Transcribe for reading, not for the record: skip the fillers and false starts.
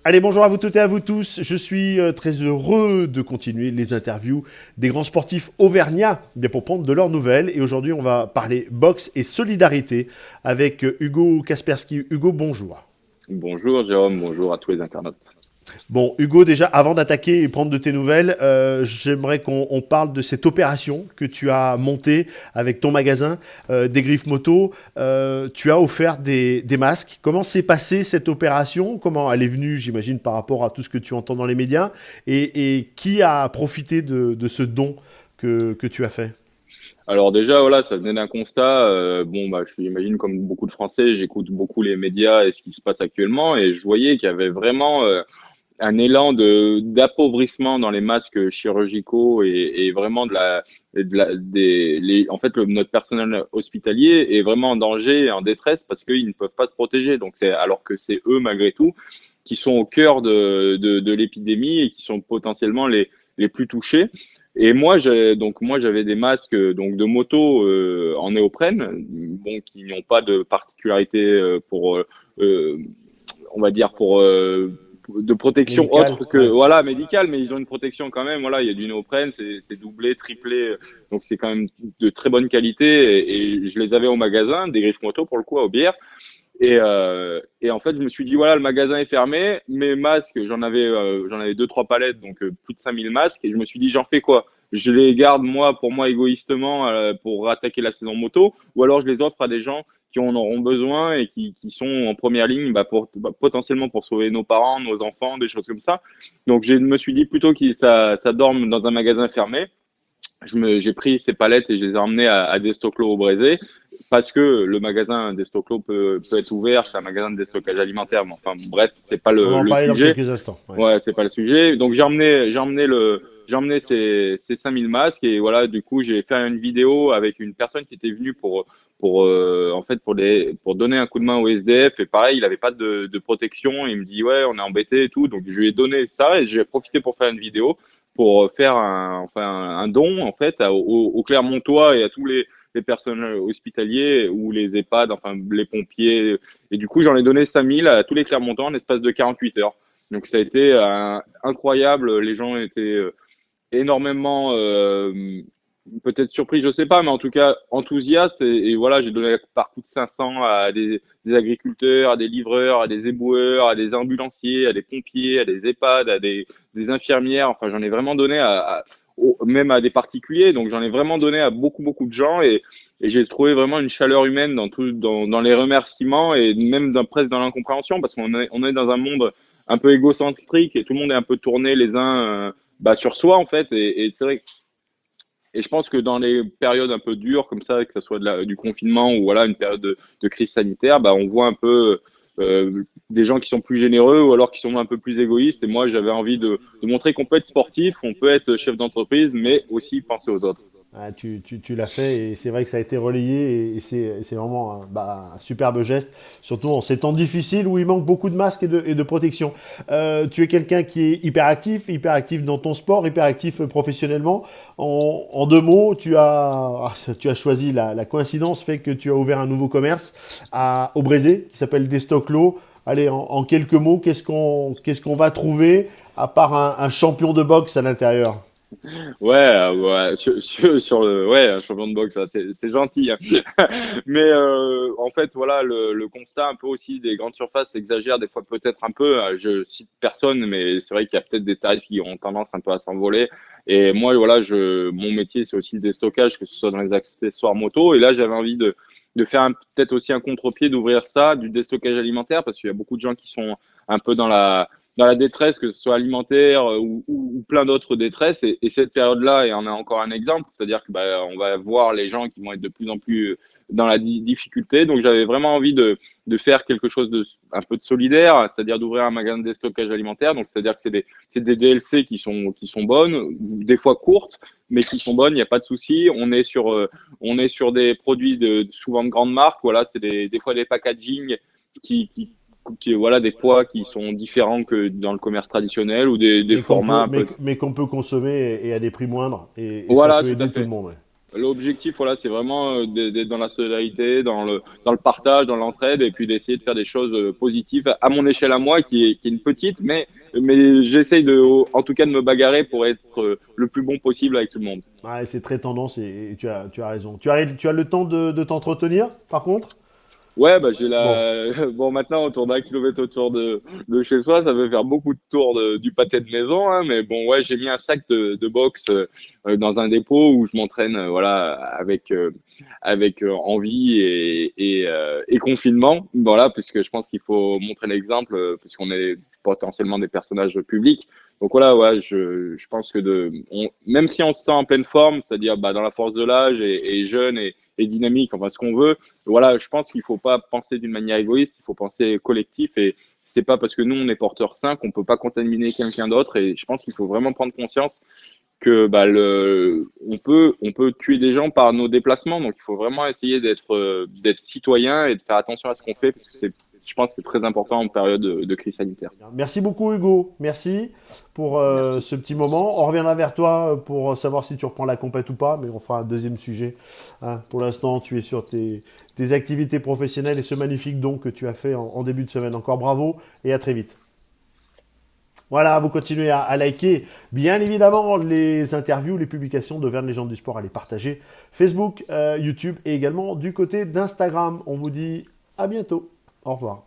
Allez, bonjour à vous toutes et à vous tous. Je suis très heureux de continuer les interviews des grands sportifs auvergnats pour prendre de leurs nouvelles. Et aujourd'hui, on va parler boxe et solidarité avec Hugo Kaspersky. Hugo, bonjour. Bonjour Jérôme, bonjour à tous les internautes. Bon, Hugo, déjà, avant d'attaquer et prendre de tes nouvelles, j'aimerais qu'on parle de cette opération que tu as montée avec ton magasin des griffes moto. Tu as offert des masques. Comment s'est passée cette opération? Comment elle est venue, j'imagine, par rapport à tout ce que tu entends dans les médias? Et qui a profité de ce don que tu as fait? Alors déjà, voilà, ça venait d'un constat. J'imagine comme beaucoup de Français, j'écoute beaucoup les médias et ce qui se passe actuellement, et je voyais qu'il y avait vraiment un élan de d'appauvrissement dans les masques chirurgicaux et vraiment en fait, notre personnel hospitalier est vraiment en danger et en détresse parce qu'ils ne peuvent pas se protéger. Donc alors que c'est eux malgré tout qui sont au cœur de l'épidémie et qui sont potentiellement les plus touchés. Et moi j'avais des masques donc de moto en néoprène, bon qui n'ont pas de particularité euh, on va dire de protection Médical? autre que Ouais. voilà médicale, mais ils ont une protection quand même. Voilà, il y a du néoprène, c'est doublé, triplé, donc c'est quand même de très bonne qualité. Et je les avais au magasin, des griffes moto pour le coup à Aubière. Et en fait, je me suis dit, voilà, le magasin est fermé, mes masques, j'en avais deux, trois palettes, donc plus de 5000 masques, et je me suis dit, j'en fais quoi? Je les garde, moi, pour moi, égoïstement, pour attaquer la saison moto, ou alors je les offre à des gens qui en auront besoin et qui sont en première ligne potentiellement pour sauver nos parents, nos enfants, des choses comme ça. Donc, je me suis dit plutôt que ça dorme dans un magasin fermé. J'ai pris ces palettes et je les ai emmenées à Destoclo au Brézé parce que le magasin Destoclo peut être ouvert, c'est un magasin de déstockage alimentaire. Mais enfin, bref, c'est pas On va en le parler dans sujet. quelques instants. Ouais. Ouais, c'est pas le sujet. Donc j'ai emmené ces 5000 masques et voilà, du coup, j'ai fait une vidéo avec une personne qui était venue en fait, pour donner un coup de main au SDF. Et pareil, il avait pas de protection. Il me dit, ouais, on est embêté et tout. Donc, je lui ai donné ça et j'ai profité pour faire une vidéo pour faire un don, en fait, aux Clermontois et à tous les personnels hospitaliers ou les EHPAD, enfin, les pompiers. Et du coup, j'en ai donné 5000 à tous les Clermontois en l'espace de 48 heures. Donc ça a été incroyable. Les gens étaient énormément peut-être surpris, je sais pas, mais en tout cas enthousiastes. Et voilà, j'ai donné par coup de 500 à des agriculteurs, à des livreurs, à des éboueurs, à des ambulanciers, à des pompiers, à des EHPAD, des infirmières. Enfin, j'en ai vraiment donné même à des particuliers. Donc j'en ai vraiment donné à beaucoup de gens et j'ai trouvé vraiment une chaleur humaine dans les remerciements et même presque dans l'incompréhension parce on est dans un monde un peu égocentrique et tout le monde est un peu tourné les uns sur soi en fait et c'est vrai et je pense que dans les périodes un peu dures comme ça, que ce soit du confinement ou voilà une période de crise sanitaire, on voit un peu des gens qui sont plus généreux ou alors qui sont un peu plus égoïstes. Et moi, j'avais envie de montrer qu'on peut être sportif, on peut être chef d'entreprise, mais aussi penser aux autres. Ah, tu l'as fait et c'est vrai que ça a été relayé et c'est vraiment un superbe geste, surtout en ces temps difficiles où il manque beaucoup de masques et de protection. Tu es quelqu'un qui est hyper actif dans ton sport, hyper actif professionnellement. En deux mots, tu as choisi la coïncidence fait que tu as ouvert un nouveau commerce au Brézé qui s'appelle Destoclo. Allez, en quelques mots, qu'est-ce qu'on va trouver à part un champion de boxe à l'intérieur? Ouais, ouais, ouais, un champion de boxe, ça, c'est gentil, hein. Mais en fait, voilà, le constat un peu aussi des grandes surfaces exagère des fois peut-être un peu. Je cite personne, mais c'est vrai qu'il y a peut-être des tarifs qui ont tendance un peu à s'envoler. Et moi, voilà, mon métier, c'est aussi le déstockage, que ce soit dans les accessoires moto. Et là, j'avais envie de faire peut-être aussi un contre-pied, d'ouvrir ça, du déstockage alimentaire, parce qu'il y a beaucoup de gens qui sont un peu dans la détresse, que ce soit alimentaire ou plein d'autres détresses. Et cette période-là, et on a encore un exemple, c'est-à-dire que on va voir les gens qui vont être de plus en plus dans la difficulté. Donc j'avais vraiment envie de faire quelque chose un peu de solidaire, c'est-à-dire d'ouvrir un magasin de déstockage alimentaire. Donc c'est-à-dire que c'est des DLC qui sont bonnes, des fois courtes, mais qui sont bonnes. Il n'y a pas de souci. On est sur des produits souvent de grandes marques. Voilà, c'est des fois des packaging qui, qui voilà des poids qui sont différents que dans le commerce traditionnel ou des Mais qu'on formats peut, un peu mais qu'on peut consommer et à des prix moindres et ça voilà peut tout à aider tout le fait. monde. Ouais. L'objectif, voilà, c'est vraiment d'être dans la solidarité, dans le partage, dans l'entraide, et puis d'essayer de faire des choses positives à mon échelle à moi, qui est une petite, mais j'essaye en tout cas, de me bagarrer pour être le plus bon possible avec tout le monde. Ouais, c'est très tendance et tu as raison. Tu as le temps de t'entretenir, par contre? Ouais, bah Bon. bon, maintenant, autour d'un kilomètre autour de chez soi, ça veut faire beaucoup de tours du pâté de maison, hein, mais bon, ouais, j'ai mis un sac de boxe dans un dépôt où je m'entraîne, voilà, avec envie et confinement, voilà, puisque je pense qu'il faut montrer l'exemple, puisqu'on est potentiellement des personnages publics. Donc voilà, ouais, je pense que même si on se sent en pleine forme, c'est-à-dire bah, dans la force de l'âge et jeune et dynamique, enfin ce qu'on veut, voilà, je pense qu'il faut pas penser d'une manière égoïste, il faut penser collectif et c'est pas parce que nous on est porteur sain qu'on peut pas contaminer quelqu'un d'autre et je pense qu'il faut vraiment prendre conscience que bah, on peut tuer des gens par nos déplacements, donc il faut vraiment essayer d'être citoyen et de faire attention à ce qu'on fait parce que je pense que c'est très important en période de crise sanitaire. Merci beaucoup Hugo, merci pour Merci. ce petit moment. On reviendra vers toi pour savoir si tu reprends la compète ou pas, mais on fera un deuxième sujet. Hein. Pour l'instant, tu es sur tes activités professionnelles et ce magnifique don que tu as fait en début de semaine. Encore bravo et à très vite. Voilà, vous continuez à liker, bien évidemment, les interviews, les publications de Verne Légende du Sport, à les partager. Facebook, YouTube et également du côté d'Instagram. On vous dit à bientôt. Au revoir.